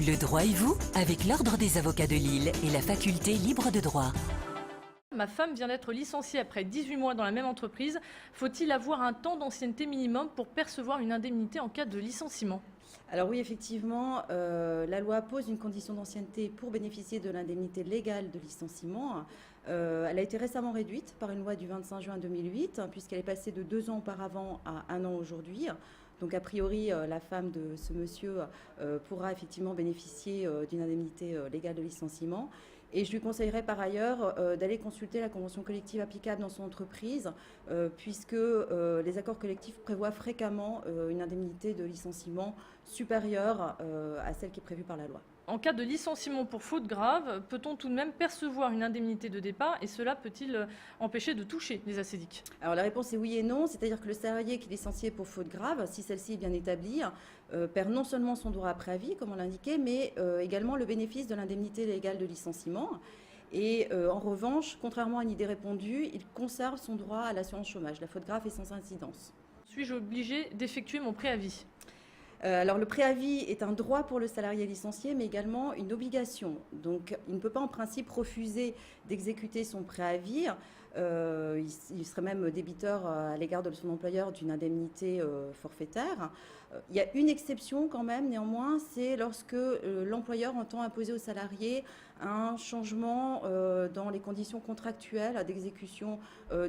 Le droit et vous, avec l'Ordre des avocats de Lille et la faculté libre de droit. Ma femme vient d'être licenciée après 18 mois dans la même entreprise. Faut-il avoir un temps d'ancienneté minimum pour percevoir une indemnité en cas de licenciement? Alors oui, effectivement, la loi pose une condition d'ancienneté pour bénéficier de l'indemnité légale de licenciement. Elle a été récemment réduite par une loi du 25 juin 2008, puisqu'elle est passée de 2 ans auparavant à 1 an aujourd'hui. Donc a priori, la femme de ce monsieur pourra effectivement bénéficier d'une indemnité légale de licenciement. Et je lui conseillerais par ailleurs d'aller consulter la convention collective applicable dans son entreprise, puisque les accords collectifs prévoient fréquemment une indemnité de licenciement supérieure à celle qui est prévue par la loi. En cas de licenciement pour faute grave, peut-on tout de même percevoir une indemnité de départ et cela peut-il empêcher de toucher les ACEDIC? Alors la réponse est oui et non, c'est-à-dire que le salarié qui est licencié pour faute grave, si celle-ci est bien établie, perd non seulement son droit à préavis, comme on l'indiquait, mais également le bénéfice de l'indemnité légale de licenciement. Et en revanche, contrairement à une idée répandue, il conserve son droit à l'assurance chômage. La faute grave est sans incidence. Suis-je obligé d'effectuer mon préavis? Alors le préavis est un droit pour le salarié licencié, mais également une obligation. Donc il ne peut pas en principe refuser d'exécuter son préavis. Il serait même débiteur à l'égard de son employeur d'une indemnité forfaitaire. Il y a une exception quand même, néanmoins, c'est lorsque l'employeur entend imposer au salarié un changement dans les conditions contractuelles d'exécution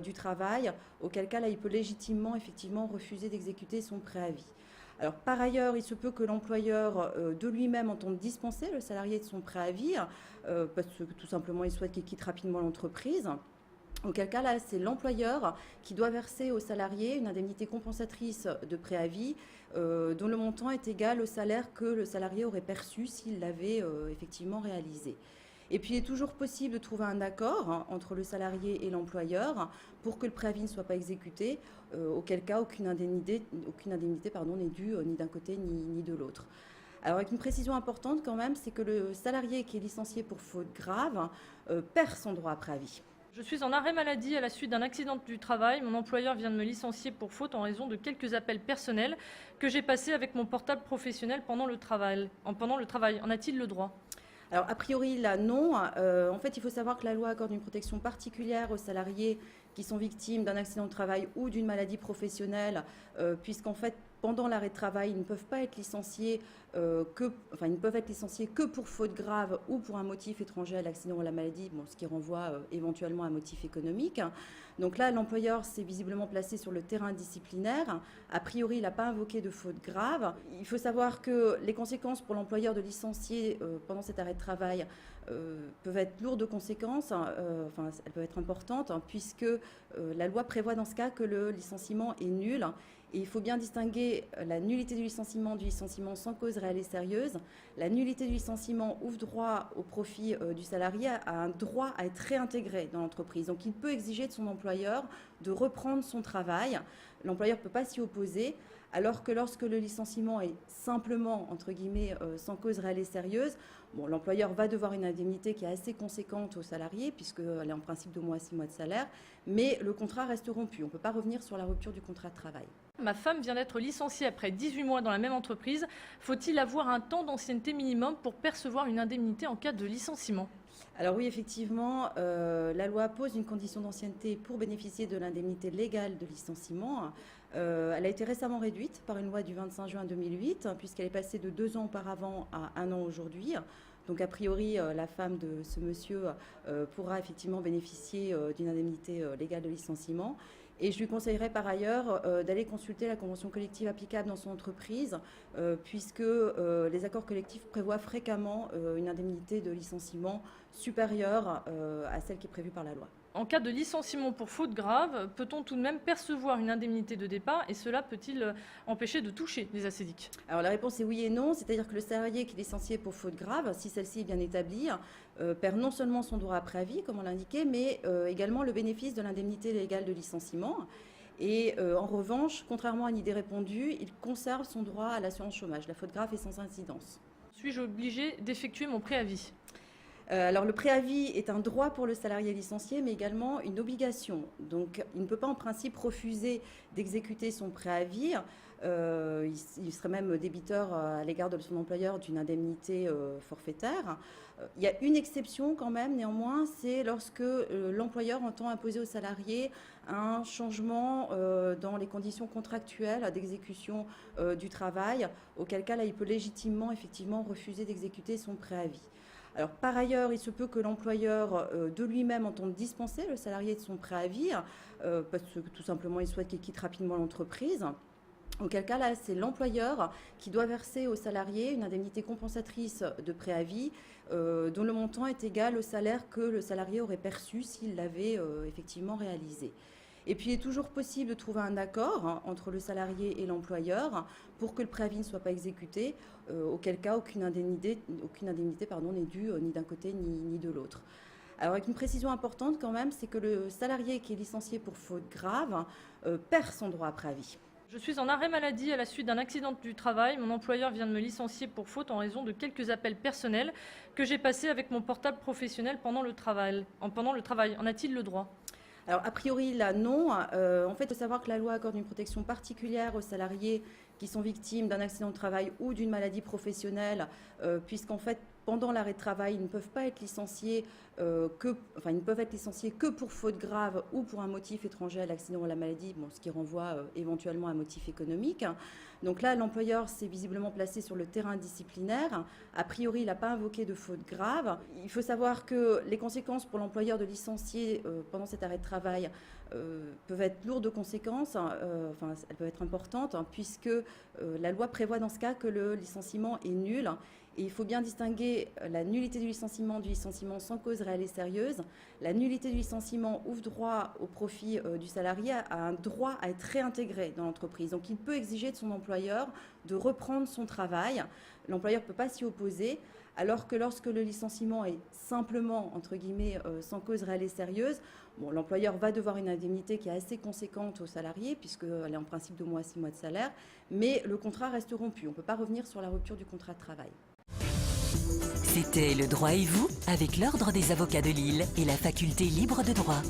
du travail, auquel cas là, il peut légitimement effectivement refuser d'exécuter son préavis. Alors, par ailleurs, il se peut que l'employeur de lui-même entende dispenser le salarié de son préavis, parce que tout simplement il souhaite qu'il quitte rapidement l'entreprise. Auquel cas, là, c'est l'employeur qui doit verser au salarié une indemnité compensatrice de préavis dont le montant est égal au salaire que le salarié aurait perçu s'il l'avait effectivement réalisé. Et puis, il est toujours possible de trouver un accord entre le salarié et l'employeur pour que le préavis ne soit pas exécuté, auquel cas aucune indemnité n'est due ni d'un côté ni de l'autre. Alors, avec une précision importante quand même, c'est que le salarié qui est licencié pour faute grave perd son droit à préavis. Je suis en arrêt maladie à la suite d'un accident du travail. Mon employeur vient de me licencier pour faute en raison de quelques appels personnels que j'ai passés avec mon portable professionnel pendant le travail. En a-t-il le droit? Alors, a priori, là, non. En fait, il faut savoir que la loi accorde une protection particulière aux salariés qui sont victimes d'un accident de travail ou d'une maladie professionnelle, puisqu'en fait, pendant l'arrêt de travail, ils ne peuvent pas être licenciés ils ne peuvent être licenciés que pour faute grave ou pour un motif étranger à l'accident ou à la maladie, ce qui renvoie éventuellement à un motif économique. Donc là, l'employeur s'est visiblement placé sur le terrain disciplinaire. A priori, il n'a pas invoqué de faute grave. Il faut savoir que les conséquences pour l'employeur de licencier pendant cet arrêt de travail peuvent être lourdes de conséquences, elles peuvent être importantes, puisque la loi prévoit dans ce cas que le licenciement est nul. Et il faut bien distinguer la nullité du licenciement sans cause réelle et sérieuse. La nullité du licenciement ouvre droit au profit du salarié à un droit à être réintégré dans l'entreprise. Donc il peut exiger de son employeur de reprendre son travail. L'employeur ne peut pas s'y opposer, alors que lorsque le licenciement est simplement, entre guillemets, sans cause réelle et sérieuse, l'employeur va devoir une indemnité qui est assez conséquente au salarié, puisqu'elle est en principe de 2 mois à 6 mois de salaire, mais le contrat reste rompu. On ne peut pas revenir sur la rupture du contrat de travail. Ma femme vient d'être licenciée après 18 mois dans la même entreprise. Faut-il avoir un temps d'ancienneté minimum pour percevoir une indemnité en cas de licenciement? Alors oui, effectivement, la loi pose une condition d'ancienneté pour bénéficier de l'indemnité légale de licenciement. Elle a été récemment réduite par une loi du 25 juin 2008, puisqu'elle est passée de 2 ans auparavant à 1 an aujourd'hui. Donc a priori, la femme de ce monsieur pourra effectivement bénéficier d'une indemnité légale de licenciement. Et je lui conseillerais par ailleurs d'aller consulter la convention collective applicable dans son entreprise, puisque les accords collectifs prévoient fréquemment une indemnité de licenciement supérieure à celle qui est prévue par la loi. En cas de licenciement pour faute grave, peut-on tout de même percevoir une indemnité de départ et cela peut-il empêcher de toucher les ACEDIC? Alors la réponse est oui et non, c'est-à-dire que le salarié qui est licencié pour faute grave, si celle-ci est bien établie, perd non seulement son droit à préavis, comme on l'indiquait, mais également le bénéfice de l'indemnité légale de licenciement. Et en revanche, contrairement à une idée répandue, il conserve son droit à l'assurance chômage. La faute grave est sans incidence. Suis-je obligé d'effectuer mon préavis? Alors le préavis est un droit pour le salarié licencié, mais également une obligation. Donc il ne peut pas en principe refuser d'exécuter son préavis. Il serait même débiteur à l'égard de son employeur d'une indemnité forfaitaire. Il y a une exception quand même, néanmoins, c'est lorsque l'employeur entend imposer au salarié un changement dans les conditions contractuelles d'exécution du travail, auquel cas là, il peut légitimement effectivement refuser d'exécuter son préavis. Alors, par ailleurs, il se peut que l'employeur de lui-même entende dispenser le salarié de son préavis, parce que tout simplement il souhaite qu'il quitte rapidement l'entreprise. Auquel cas, là, c'est l'employeur qui doit verser au salarié une indemnité compensatrice de préavis dont le montant est égal au salaire que le salarié aurait perçu s'il l'avait effectivement réalisé. Et puis, il est toujours possible de trouver un accord entre le salarié et l'employeur pour que le préavis ne soit pas exécuté, auquel cas aucune indemnité n'est due ni d'un côté ni de l'autre. Alors, avec une précision importante quand même, c'est que le salarié qui est licencié pour faute grave perd son droit à préavis. Je suis en arrêt maladie à la suite d'un accident du travail. Mon employeur vient de me licencier pour faute en raison de quelques appels personnels que j'ai passés avec mon portable professionnel pendant le travail. En a-t-il le droit ? Alors, a priori, là, non. En fait, il faut savoir que la loi accorde une protection particulière aux salariés qui sont victimes d'un accident de travail ou d'une maladie professionnelle, puisqu'en fait, pendant l'arrêt de travail, ils ne peuvent pas être licenciés ils ne peuvent être licenciés que pour faute grave ou pour un motif étranger à l'accident ou à la maladie, ce qui renvoie éventuellement à un motif économique. Donc là, l'employeur s'est visiblement placé sur le terrain disciplinaire. A priori, il n'a pas invoqué de faute grave. Il faut savoir que les conséquences pour l'employeur de licencier pendant cet arrêt de travail peuvent être lourdes de conséquences, elles peuvent être importantes, puisque la loi prévoit dans ce cas que le licenciement est nul. Et il faut bien distinguer la nullité du licenciement sans cause réelle et sérieuse. La nullité du licenciement ouvre droit au profit du salarié à un droit à être réintégré dans l'entreprise. Donc il peut exiger de son employeur de reprendre son travail. L'employeur ne peut pas s'y opposer, alors que lorsque le licenciement est simplement, entre guillemets, sans cause réelle et sérieuse, l'employeur va devoir une indemnité qui est assez conséquente au salarié, puisqu'elle est en principe de 2 mois à 6 mois de salaire, mais le contrat reste rompu. On ne peut pas revenir sur la rupture du contrat de travail. C'était Le droit et vous avec l'Ordre des avocats de Lille et la faculté libre de droit.